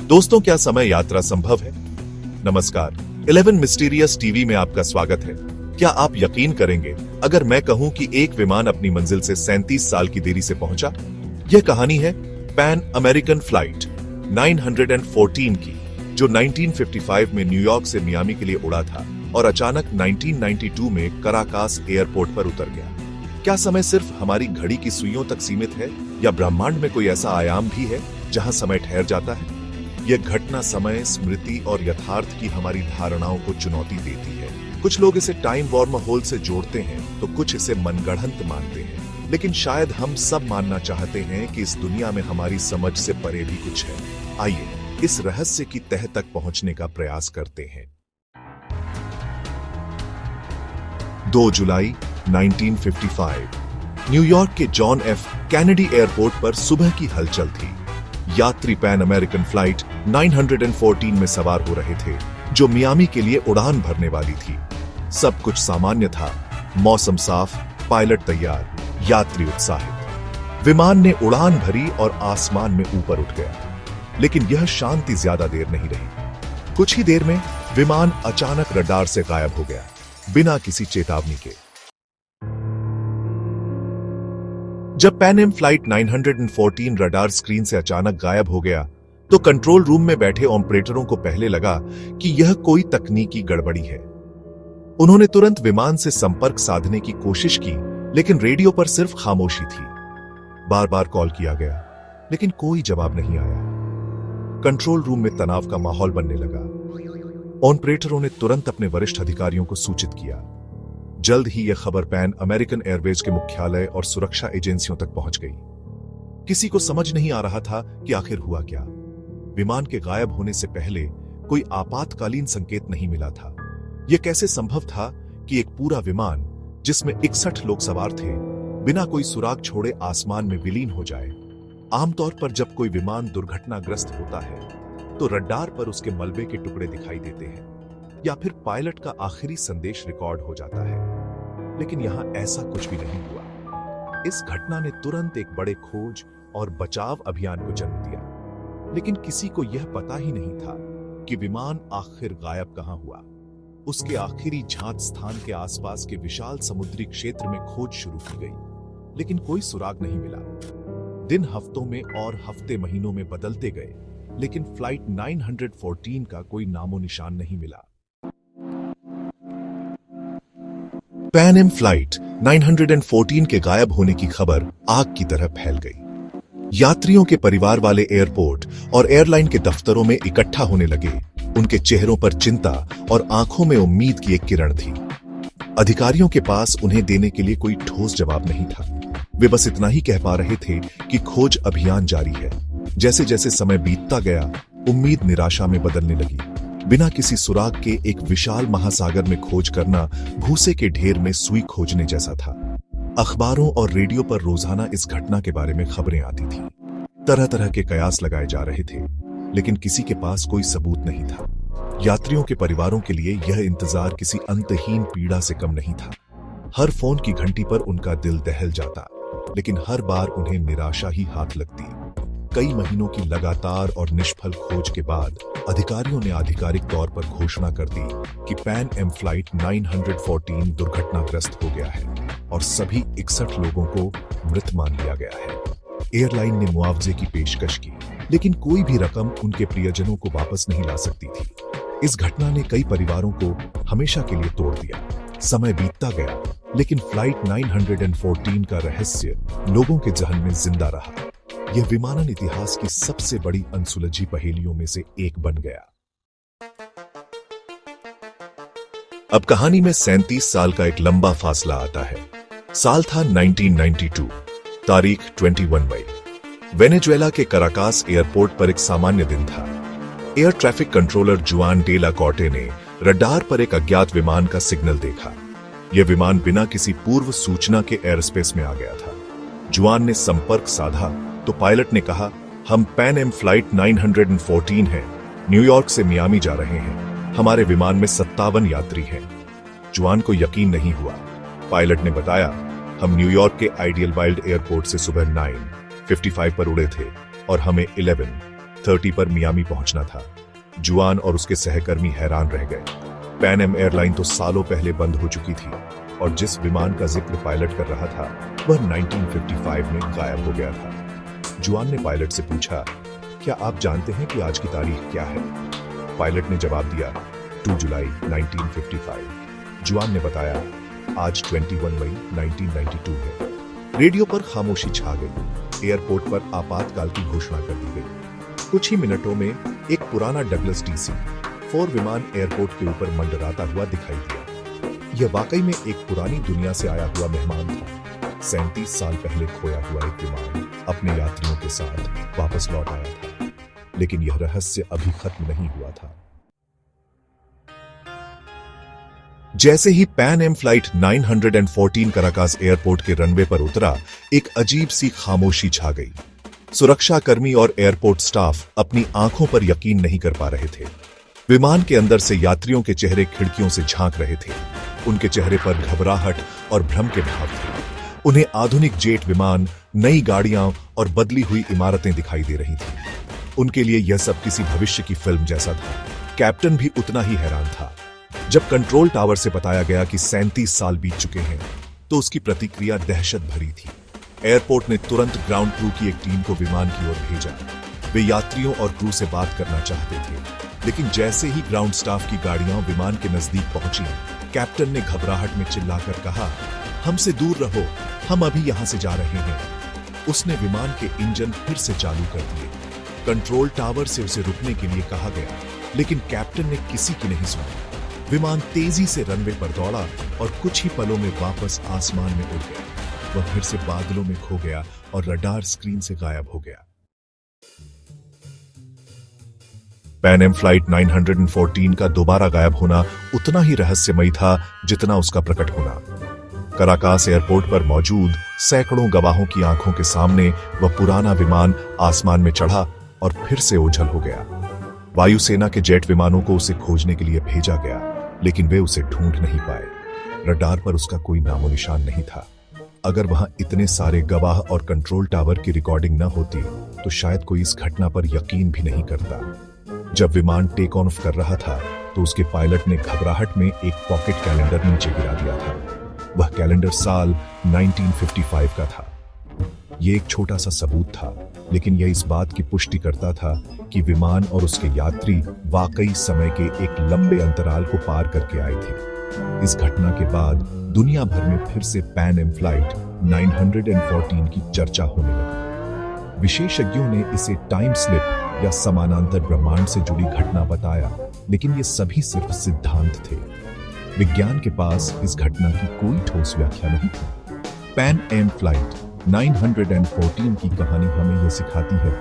दोस्तों, क्या समय यात्रा संभव है? नमस्कार, 11 मिस्टीरियस टीवी में आपका स्वागत है। क्या आप यकीन करेंगे अगर मैं कहूं कि एक विमान अपनी मंजिल से 37 साल की देरी से पहुंचा? यह कहानी है पैन अमेरिकन फ्लाइट 914 की, जो 1955 में न्यूयॉर्क से मियामी के लिए उड़ा था और अचानक 1992 में कराकास एयरपोर्ट पर उतर गया। क्या समय सिर्फ हमारी घड़ी की सुइयों तक सीमित है, या ब्रह्मांड में कोई ऐसा आयाम भी है जहां समय ठहर जाता है? यह घटना समय, स्मृति और यथार्थ की हमारी धारणाओं को चुनौती देती है। कुछ लोग इसे टाइम वॉर्म होल से जोड़ते हैं, तो कुछ इसे मनगढ़ंत मानते हैं। लेकिन शायद हम सब मानना चाहते हैं कि इस दुनिया में हमारी समझ से परे भी कुछ है। आइए इस रहस्य की तह तक पहुंचने का प्रयास करते हैं। 2 जुलाई 1955 न्यूयॉर्क के जॉन एफ कैनेडी एयरपोर्ट पर सुबह की हलचल थी। यात्री पैन अमेरिकन फ्लाइट 914 में सवार हो रहे थे, जो मियामी के लिए उड़ान भरने वाली थी। सब कुछ सामान्य था, मौसम साफ, पायलट तैयार, यात्री उत्साहित। विमान ने उड़ान भरी और आसमान में ऊपर उठ गया। लेकिन यह शांति ज्यादा देर नहीं रही। कुछ ही देर में विमान अचानक रडार से गायब हो गया, बिना किसी चेतावनी के। जब pan Am flight 914 radar screen से अचानक गायब हो गया, तो कंट्रोल रूम में बैठे ऑपरेटरों को पहले लगा कि यह कोई तकनीकी गड़बड़ी है। उन्होंने तुरंत विमान से संपर्क साधने की कोशिश की, लेकिन रेडियो पर सिर्फ खामोशी थी। बार बार कॉल किया गया, लेकिन कोई जवाब नहीं आया। कंट्रोल रूम में तनाव का माहौल बनने लगा। ऑपरेटरों ने तुरंत अपने वरिष्ठ अधिकारियों को सूचित किया। जल्द ही यह खबर पैन अमेरिकन एयरवेज के मुख्यालय और सुरक्षा एजेंसियों तक पहुंच गई। किसी को समझ नहीं आ रहा था कि आखिर हुआ क्या। विमान के गायब होने से पहले कोई आपातकालीन संकेत नहीं मिला था। यह कैसे संभव था कि एक पूरा विमान, जिसमें 61 लोग सवार थे, बिना कोई सुराग छोड़े आसमान में विलीन हो जाए? आमतौर पर जब कोई विमान दुर्घटनाग्रस्त होता है, तो रडार पर उसके मलबे के टुकड़े दिखाई देते हैं, या फिर पायलट का आखिरी संदेश रिकॉर्ड हो जाता है। लेकिन यहां ऐसा कुछ भी नहीं हुआ। इस घटना ने तुरंत एक बड़े खोज और बचाव अभियान को जन्म दिया। लेकिन किसी को यह पता ही नहीं था कि विमान आखिर गायब कहां हुआ। उसके आखिरी झांक स्थान के आसपास के विशाल समुद्री क्षेत्र में खोज शुरू की गई, लेकिन कोई सुराग नहीं मिला। दिन हफ्तों में और हफ्ते महीनों में बदलते गए, लेकिन फ्लाइट 914 का कोई नामो निशान नहीं मिला। पैन एम फ्लाइट 914 के गायब होने की खबर आग की तरह फैल गई। यात्रियों के परिवार वाले एयरपोर्ट और एयरलाइन के दफ्तरों में इकट्ठा होने लगे। उनके चेहरों पर चिंता और आंखों में उम्मीद की एक किरण थी। अधिकारियों के पास उन्हें देने के लिए कोई ठोस जवाब नहीं था। वे बस इतना ही कह पा रहे थे कि खोज अभियान जारी है। जैसे जैसे समय बीतता गया, उम्मीद निराशा में बदलने लगी। बिना किसी सुराग के एक विशाल महासागर में खोज करना भूसे के ढेर में सुई खोजने जैसा था। अखबारों और रेडियो पर रोजाना इस घटना के बारे में खबरें आती थी। तरह तरह के कयास लगाए जा रहे थे, लेकिन किसी के पास कोई सबूत नहीं था। यात्रियों के परिवारों के लिए यह इंतजार किसी अंतहीन पीड़ा से कम नहीं था। हर फोन की घंटी पर उनका दिल दहल जाता, लेकिन हर बार उन्हें निराशा ही हाथ लगती। कई महीनों की लगातार और निष्फल खोज के बाद अधिकारियों ने आधिकारिक तौर पर घोषणा कर दी कि पैन एम फ्लाइट 914 दुर्घटनाग्रस्त हो गया है और सभी 61 लोगों को मृत मान लिया गया है। एयरलाइन ने मुआवजे की पेशकश की, लेकिन कोई भी रकम उनके प्रियजनों को वापस नहीं ला सकती थी। इस घटना ने कई परिवारों को हमेशा के लिए तोड़ दिया। समय बीतता गया, लेकिन फ्लाइट 914 का रहस्य लोगों के जहन में जिंदा रहा। यह विमानन इतिहास की सबसे बड़ी अनसुलझी पहेलियों में से एक बन गया। अब कहानी में 37 साल का एक लंबा फासला आता है। साल था 1992, तारीख 21 मई। वेनेजुएला के कराकास एयरपोर्ट पर एक सामान्य दिन था। एयर ट्रैफिक कंट्रोलर जुआन डे ला कॉर्टे ने रडार पर एक अज्ञात विमान का सिग्नल देखा। यह विमान बिना किसी पूर्व सूचना के एयरस्पेस में आ गया था। जुआन ने संपर्क साधा तो पायलट ने कहा, हम पैन एम फ्लाइट 914 हैं, न्यूयॉर्क से मियामी जा रहे हैं। हमारे विमान में 57 यात्री हैं। जुआन को यकीन नहीं हुआ। पायलट ने बताया, हम न्यूयॉर्क के आइडियल वाइल्ड एयरपोर्ट से सुबह 9:55 पर उड़े थे और हमें 11 30 पर मियामी पहुंचना था। जुआन और उसके सहकर्मी हैरान रह गए। पैन एम एयरलाइन तो सालों पहले बंद हो चुकी थी और जिस विमान का जिक्र पायलट कर रहा था वह 1955 में गायब हो गया था। जुआन ने पायलट से पूछा, क्या आप जानते हैं कि आज की तारीख क्या है? पायलट ने जवाब दिया, 2 जुलाई 1955। जुआन ने बताया, आज 21 मई 1992 है। रेडियो पर खामोशी छा गई। एयरपोर्ट पर आपातकाल की घोषणा कर दी गई। कुछ ही मिनटों में एक पुराना डगलस DC-4 विमान एयरपोर्ट के ऊपर मंडराता हुआ दिखाई दिया। यह वाकई में एक पुरानी दुनिया से आया हुआ मेहमान था। 37 साल पहले खोया हुआ एक विमान अपने यात्रियों के साथ वापस लौट आया था। लेकिन यह रहस्य अभी खत्म नहीं हुआ था। जैसे ही Pan Am flight 914 Caracas airport के रनवे पर उतरा, एक अजीब सी खामोशी छा गई। सुरक्षाकर्मी और एयरपोर्ट स्टाफ अपनी आंखों पर यकीन नहीं कर पा रहे थे। विमान के अंदर से यात्रियों के चेहरे खिड़कियों से झांक रहे थे। उनके चेहरे पर घबराहट और भ्रम के भाव थे। उन्हें आधुनिक जेट विमान, नई गाड़ियां और बदली हुई इमारतें दिखाई दे रही थी। उनके लिए यह सब किसी भविष्य की फिल्म जैसा था। कैप्टन भी उतना ही हैरान था। जब कंट्रोल टावर से बताया गया कि 37 साल बीत चुके हैं, तो उसकी प्रतिक्रिया दहशत भरी थी। एयरपोर्ट ने तुरंत ग्राउंड क्रू की एक टीम को विमान की ओर भेजा। वे यात्रियों और क्रू से बात करना चाहते थे, लेकिन जैसे ही ग्राउंड स्टाफ की गाड़ियां विमान के नजदीक पहुंची, कैप्टन ने घबराहट में चिल्लाकर कहा, हमसे दूर रहो, हम अभी यहां से जा रहे हैं। उसने विमान के इंजन फिर से चालू कर दिए। कंट्रोल टावर से उसे रुकने के लिए कहा गया, लेकिन कैप्टन ने किसी की नहीं सुनी। विमान तेजी से रनवे पर दौड़ा और कुछ ही पलों में वापस आसमान में उड़ गया। वह फिर से बादलों में खो गया और रडार स्क्रीन से गायब हो गया। पैन एम फ्लाइट 914 का दोबारा गायब होना उतना ही रहस्यमयी था जितना उसका प्रकट होना। कराकास एयरपोर्ट पर मौजूद सैकड़ों गवाहों की आंखों के सामने वह पुराना विमान आसमान में चढ़ा और फिर से ओझल हो गया। वायुसेना के जेट विमानों को उसे खोजने के लिए भेजा गया, लेकिन वे उसे ढूंढ नहीं पाए। रडार पर उसका कोई नामो निशान नहीं था। अगर वहां इतने सारे गवाह और कंट्रोल टावर की रिकॉर्डिंग न होती, तो शायद कोई इस घटना पर यकीन भी नहीं करता। जब विमान टेक ऑफ कर रहा था, तो उसके पायलट ने घबराहट में एक पॉकेट कैलेंडर नीचे गिरा दिया था। वह कैलेंडर साल 1955 का था। यह एक छोटा सा सबूत था, लेकिन यह इस बात की पुष्टि करता था कि विमान और उसके यात्री वाकई समय के एक लंबे अंतराल को पार करके आए थे। इस घटना के बाद दुनिया भर में फिर से पैन एम फ्लाइट 914 की चर्चा होने लगी। विशेषज्ञों ने इसे टाइम स्लिप या समानांतर ब्रह्मांड से जुड़ी घटना बताया, लेकिन ये सभी सिर्फ सिद्धांत थे। विज्ञान के पास इस घटना की कोई ठोस व्याख्या नहीं थी। पैन एम फ्लाइट 914 की कहानी हमें यह सिखाती है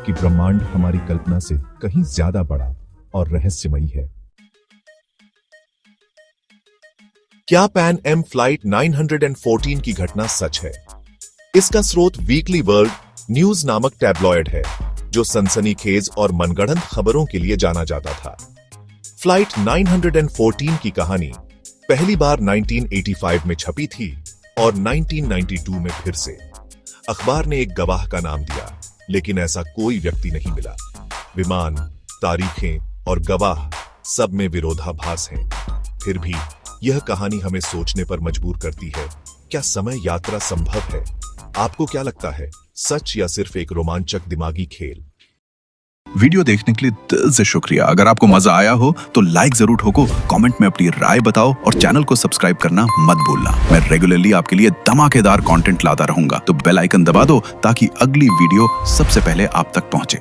कि ब्रह्मांड हमारी कल्पना से कहीं ज्यादा बड़ा और रहस्यमयी है। क्या पैन एम फ्लाइट 914 की घटना सच है? इसका स्रोत वीकली वर्ल्ड न्यूज नामक टैबलॉयड है, जो सनसनीखेज और मनगढ़ंत खबरों के लिए जाना जाता था। फ्लाइट 914 की कहानी पहली बार 1985 में छपी थी और 1992 में फिर से। अखबार ने एक गवाह का नाम दिया, लेकिन ऐसा कोई व्यक्ति नहीं मिला। विमान, तारीखें और गवाह सब में विरोधाभास हैं। फिर भी यह कहानी हमें सोचने पर मजबूर करती है, क्या समय यात्रा संभव है? आपको क्या लगता है, सच या सिर्फ एक रोमांचक दिमागी खेल? वीडियो देखने के लिए दिल से शुक्रिया। अगर आपको मजा आया हो तो लाइक जरूर ठोको, कमेंट में अपनी राय बताओ और चैनल को सब्सक्राइब करना मत भूलना। मैं रेगुलरली आपके लिए धमाकेदार कंटेंट लाता रहूंगा, तो बेल आइकन दबा दो ताकि अगली वीडियो सबसे पहले आप तक पहुंचे।